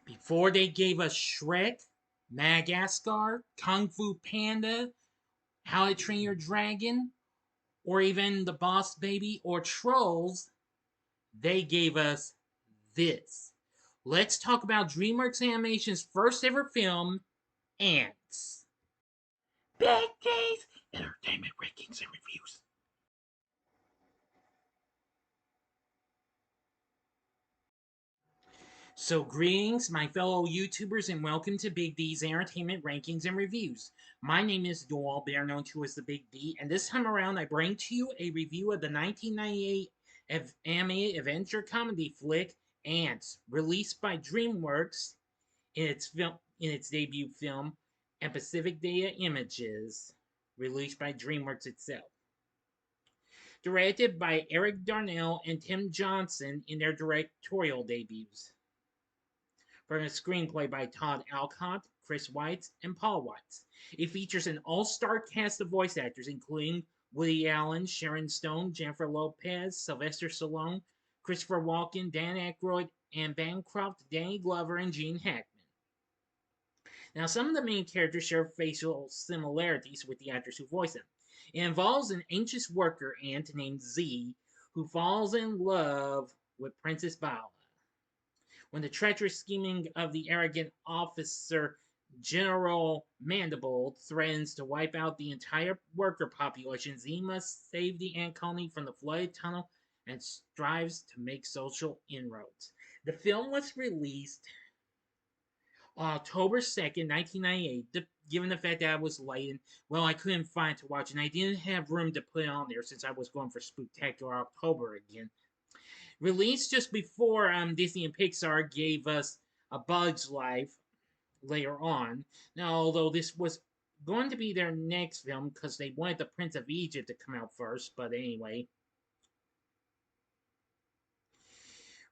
Before they gave us Shrek, Madagascar, Kung Fu Panda, How to Train Your Dragon, or even The Boss Baby or Trolls, they gave us this. Let's talk about DreamWorks Animation's first ever film, Antz. Big D's Entertainment Rankings and Reviews. So, greetings, my fellow YouTubers, and welcome to Big D's Entertainment Rankings and Reviews. My name is Doyle, better known to as the Big D, and this time around I bring to you a review of the 1998 animated adventure comedy flick Antz, released by DreamWorks in its debut film, and Pacific Data Images, released by DreamWorks itself. Directed by Eric Darnell and Tim Johnson in their directorial debuts. From a screenplay by Todd Alcott, Chris Weitz, and Paul Weitz. It features an all-star cast of voice actors, including Woody Allen, Sharon Stone, Jennifer Lopez, Sylvester Stallone, Christopher Walken, Dan Aykroyd, Anne Bancroft, Danny Glover, and Gene Hackman. Now, some of the main characters share facial similarities with the actors who voice them. It involves an anxious worker ant named Z who falls in love with Princess Bala. When the treacherous scheming of the arrogant officer General Mandible threatens to wipe out the entire worker population, Z must save the ant colony from the flooded tunnel and strives to make social inroads. The film was released on October 2nd, 1998. Given the fact that I was late and, well, I couldn't find it to watch, and I didn't have room to put it on there since I was going for Spooktacular October again. Released just before Disney and Pixar gave us A Bug's Life later on. Now, although this was going to be their next film because they wanted The Prince of Egypt to come out first, but anyway.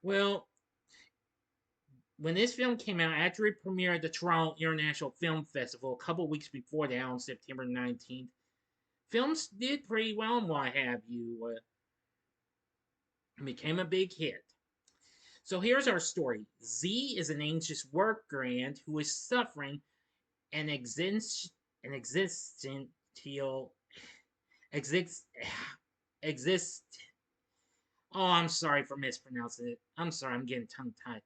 Well, when this film came out, after it premiered at the Toronto International Film Festival a couple weeks before that on September 19th, films did pretty well and what have you. Became a big hit. So here's our story. Z is an anxious worker ant who is suffering an existential exist. Oh, I'm sorry for mispronouncing it. I'm sorry, I'm getting tongue-tied.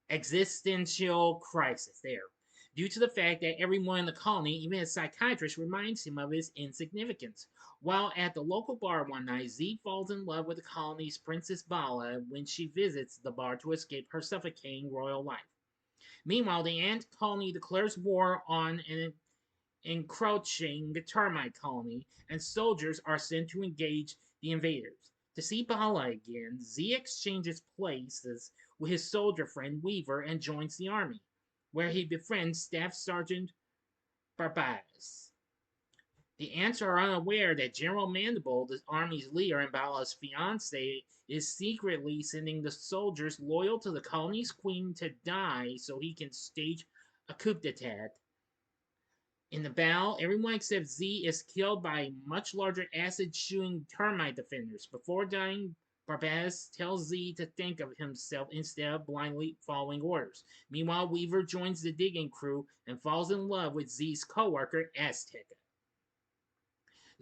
Existential crisis. There. Due to the fact that everyone in the colony, even a psychiatrist, reminds him of his insignificance. While at the local bar one night, Z falls in love with the colony's Princess Bala when she visits the bar to escape her suffocating royal life. Meanwhile, the ant colony declares war on an encroaching termite colony, and soldiers are sent to engage the invaders. To see Bala again, Z exchanges places with his soldier friend Weaver and joins the army, where he befriends Staff Sergeant Barbaz. The ants are unaware that General Mandible, the army's leader and Bala's fiance, is secretly sending the soldiers loyal to the colony's queen to die so he can stage a coup d'etat. In the battle, everyone except Z is killed by much larger acid-chewing termite defenders. Before dying, Barbaz tells Z to think of himself instead of blindly following orders. Meanwhile, Weaver joins the digging crew and falls in love with Z's co-worker, Azteca.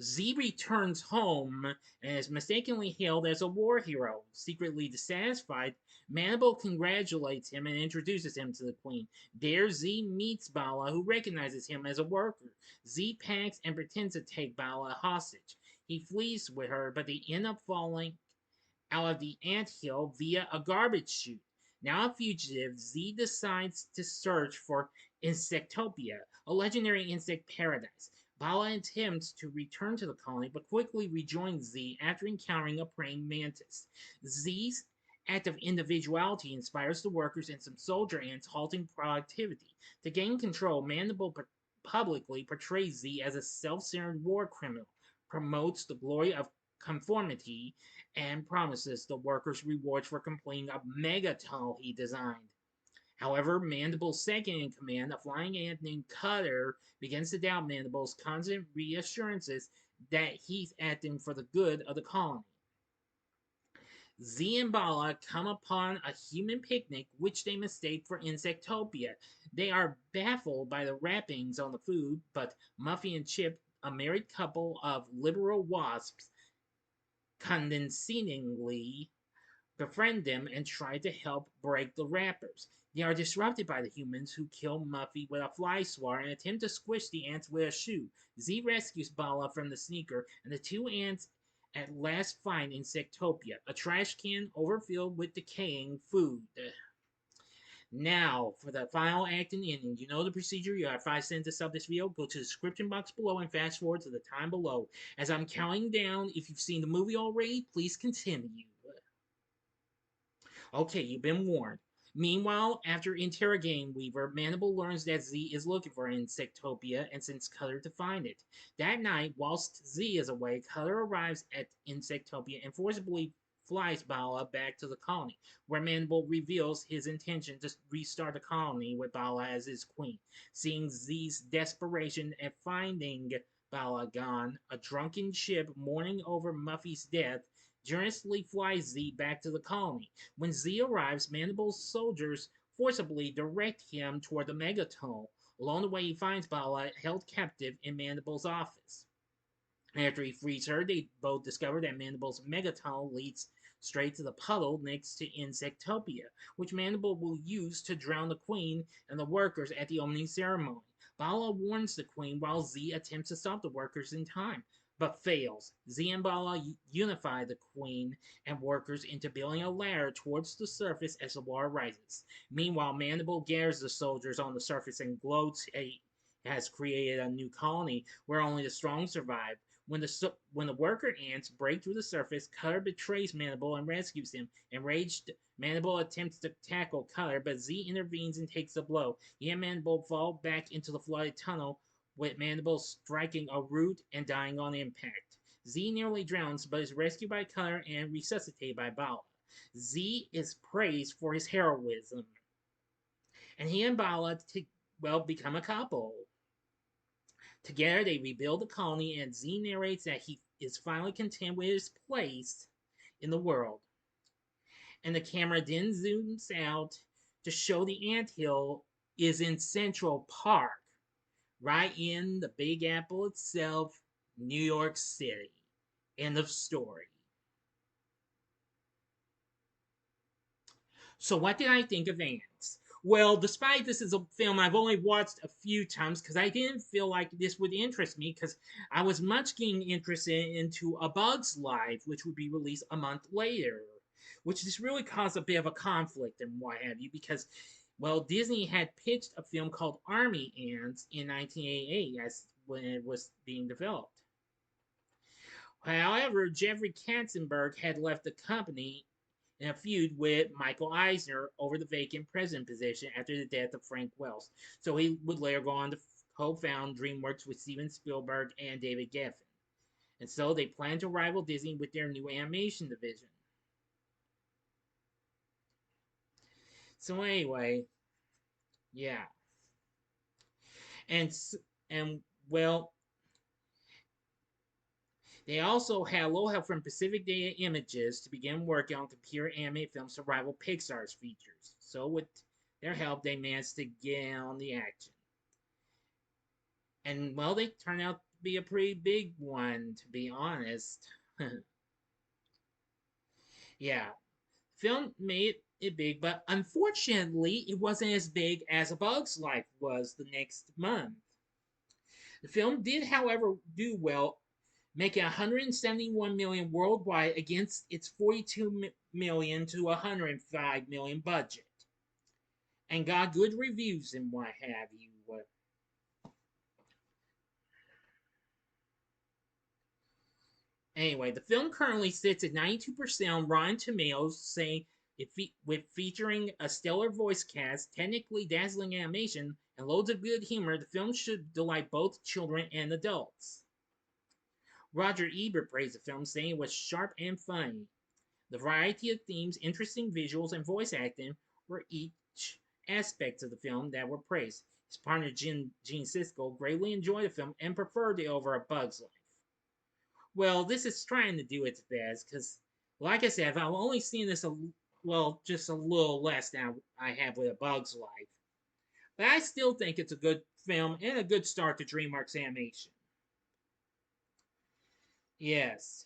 Z returns home and is mistakenly hailed as a war hero. Secretly dissatisfied, Mandible congratulates him and introduces him to the queen. There, Z meets Bala, who recognizes him as a worker. Z packs and pretends to take Bala hostage. He flees with her, but they end up falling out of the anthill via a garbage chute. Now a fugitive, Z decides to search for Insectopia, a legendary insect paradise. Bala attempts to return to the colony, but quickly rejoins Z after encountering a praying mantis. Z's act of individuality inspires the workers and some soldier ants halting productivity. To gain control, Mandible publicly portrays Z as a self-centered war criminal, promotes the glory of conformity, and promises the workers rewards for completing a mega tunnel he designed. However, Mandible's second in command, a flying ant named Cutter, begins to doubt Mandible's constant reassurances that he's acting for the good of the colony. Z and Bala come upon a human picnic which they mistake for Insectopia. They are baffled by the wrappings on the food, but Muffy and Chip, a married couple of liberal wasps, condescendingly befriend them and try to help break the wrappers. They are disrupted by the humans who kill Muffy with a fly swatter and attempt to squish the ants with a shoe. Z rescues Bala from the sneaker, and the two ants at last find Insectopia, a trash can overfilled with decaying food. Now, for the final act and ending, you know the procedure. You have 5 seconds to sub this video. Go to the description box below and fast forward to the time below. As I'm counting down, if you've seen the movie already, please continue. Okay, you've been warned. Meanwhile, after interrogating Weaver, Mandible learns that Z is looking for Insectopia and sends Cutter to find it. That night, whilst Z is away, Cutter arrives at Insectopia and forcibly flies Bala back to the colony, where Mandible reveals his intention to restart the colony with Bala as his queen. Seeing Z's desperation at finding Bala gone, a drunken Chip mourning over Muffy's death generously flies Z back to the colony. When Z arrives, Mandible's soldiers forcibly direct him toward the Megaton. Along the way, he finds Bala held captive in Mandible's office. After he frees her, they both discover that Mandible's Megaton leads straight to the puddle next to Insectopia, which Mandible will use to drown the Queen and the workers at the opening ceremony. Bala warns the Queen while Z attempts to stop the workers in time, but fails. Z and Bala unify the Queen and workers into building a ladder towards the surface as the water rises. Meanwhile, Mandible gathers the soldiers on the surface and gloats he has created a new colony where only the strong survive. When the worker ants break through the surface, Cutter betrays Mandible and rescues him. Enraged, Mandible attempts to tackle Cutter, but Z intervenes and takes the blow. He and Mandible fall back into the flooded tunnel, with Mandible striking a root and dying on impact. Z nearly drowns, but is rescued by Cutter and resuscitated by Bala. Z is praised for his heroism, and he and Bala become a couple. Together, they rebuild the colony, and Z narrates that he is finally content with his place in the world. And the camera then zooms out to show the anthill is in Central Park, right in the Big Apple itself, New York City. End of story. So, what did I think of Antz? Well, despite this is a film I've only watched a few times because I didn't feel like this would interest me because I was much getting interested into A Bug's Life, which would be released a month later, which just really caused a bit of a conflict and what have you because, well, Disney had pitched a film called Army Ants in 1988 as when it was being developed. However, Jeffrey Katzenberg had left the company in a feud with Michael Eisner over the vacant president position after the death of Frank Wells. So he would later go on to co-found DreamWorks with Steven Spielberg and David Geffen. And so they plan to rival Disney with their new animation division. So anyway, yeah. And well, they also had a little help from Pacific Data Images to begin working on computer animated films to rival Pixar's features. So with their help, they managed to get in on the action. And well, they turned out to be a pretty big one, to be honest. Yeah, film made it big, but unfortunately, it wasn't as big as A Bug's Life was the next month. The film did, however, do well, making 171 million worldwide against its 42 million to 105 million budget, and got good reviews and what have you. Anyway, the film currently sits at 92% on Rotten Tomatoes, saying with featuring a stellar voice cast, technically dazzling animation, and loads of good humor, the film should delight both children and adults. Roger Ebert praised the film, saying it was sharp and funny. The variety of themes, interesting visuals, and voice acting were each aspects of the film that were praised. His partner Gene Siskel greatly enjoyed the film and preferred it over A Bug's Life. Well, this is trying to do its best because, Like I said, I've only seen this just a little less than I have with A Bug's Life, but I still think it's a good film and a good start to DreamWorks Animation. Yes.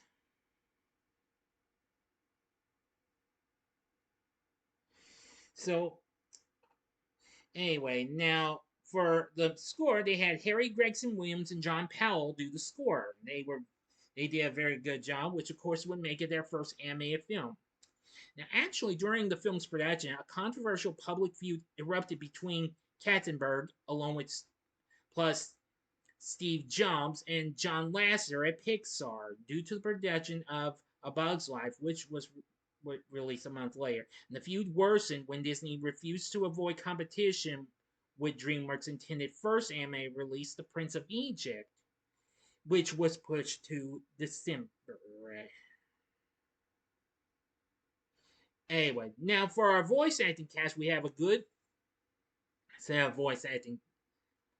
So anyway, now for the score, they had Harry Gregson Williams and John Powell do the score. They did a very good job, which of course would make it their first animated film. Now, actually, during the film's production, a controversial public feud erupted between Katzenberg, along with plus Steve Jobs and John Lasseter at Pixar, due to the production of A Bug's Life, which was released a month later. And the feud worsened when Disney refused to avoid competition with DreamWorks' intended first anime release, The Prince of Egypt, which was pushed to December. Anyway, now for our voice acting cast, we have a good set of voice acting.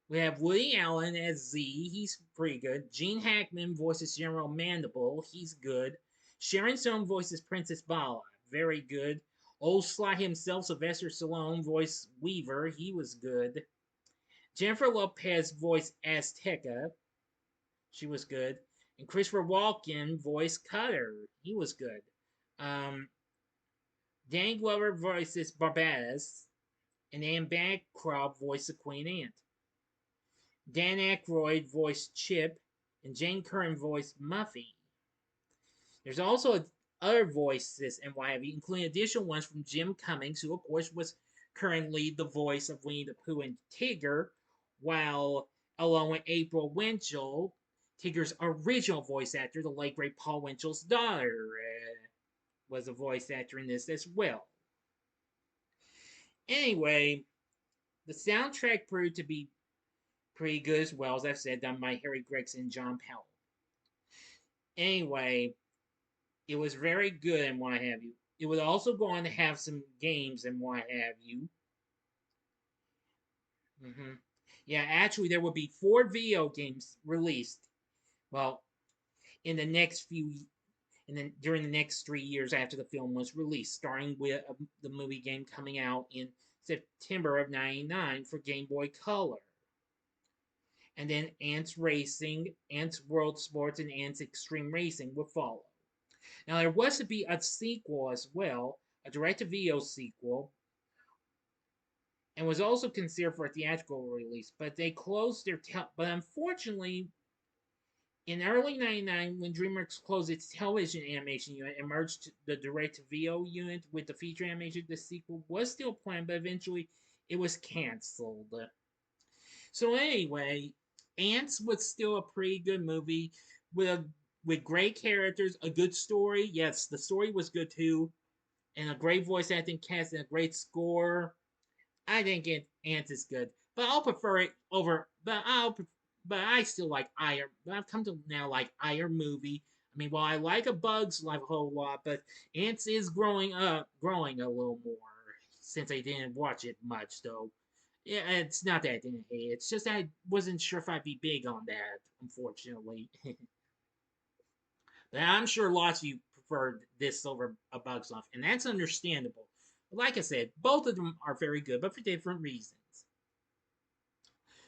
We have Woody Allen as Z, he's pretty good. Gene Hackman voices General Mandible, he's good. Sharon Stone voices Princess Bala, very good. Old Sly himself, Sylvester Stallone, voiced Weaver, he was good. Jennifer Lopez voiced Azteca, she was good. And Christopher Walken voiced Cutter, he was good. Um, Dan Glover voices Barbados, and Anne Bancroft voiced the Queen Ant. Dan Aykroyd voiced Chip, and Jane Curran voiced Muffy. There's also other voices and what have you, including additional ones from Jim Cummings, who of course was currently the voice of Winnie the Pooh and Tigger, while along with April Winchell, Tigger's original voice actor, the late great Paul Winchell's daughter, was a voice actor in this as well. Anyway, the soundtrack proved to be pretty good as well, as I've said, done by Harry Gregson and John Powell. Anyway, it was very good and what have you. It was also going to have some games and what have you. Mm-hmm. Yeah, actually, there will be 4 video games released. Well, in the next few, and then during the next 3 years after the film was released, starting with the movie game coming out in September of '99 for Game Boy Color. And then Antz Racing, Antz World Sports, and Antz Extreme Racing would follow. Now, there was to be a sequel as well, a direct-to-video sequel, and was also considered for a theatrical release, but they closed their. But unfortunately, in early '99, when DreamWorks closed its television animation unit and merged the direct-to-video unit with the feature animation, the sequel was still planned, but eventually it was canceled. So anyway, Antz was still a pretty good movie with great characters, a good story. Yes, the story was good too, and a great voice acting cast and a great score. I think Antz is good, but I'll prefer it over. But I still like Iron. But I've come to now like Iron movie. I mean, while I like A Bug's Life a whole lot, but Antz is growing a little more since I didn't watch it much though. Yeah, it's not that I didn't hate it. It's just I wasn't sure if I'd be big on that, unfortunately. But I'm sure lots of you preferred this over A Bug's Life, and that's understandable. But like I said, both of them are very good, but for different reasons.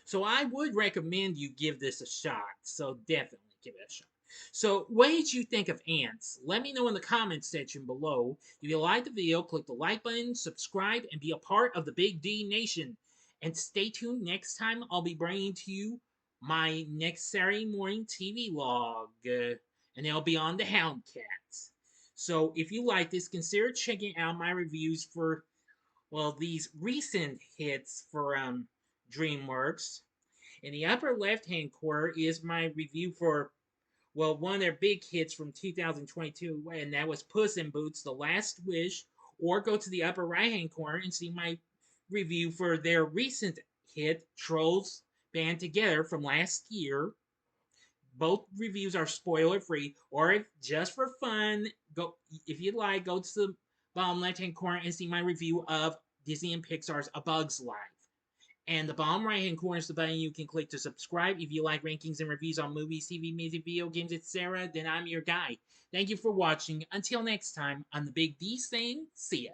So I would recommend you give this a shot. So definitely give it a shot. So what did you think of Antz? Let me know in the comments section below. If you liked the video, click the like button, subscribe, and be a part of the Big D Nation. And stay tuned next time I'll be bringing to you my next Saturday morning TV log. And it'll be on the Houndcats. So if you like this, consider checking out my reviews for, well, these recent hits for DreamWorks. In the upper left-hand corner is my review for, well, one of their big hits from 2022, and that was Puss in Boots: The Last Wish. Or go to the upper right-hand corner and see my review for their recent hit, Trolls Band Together, from last year. Both reviews are spoiler-free, or if just for fun, go if you'd like, go to the bottom left-hand corner and see my review of Disney and Pixar's A Bug's Life. And the bottom right hand corner is the button you can click to subscribe. If you like rankings and reviews on movies, TV, music, video games, etc., then I'm your guy. Thank you for watching. Until next time, on the Big D saying, see ya.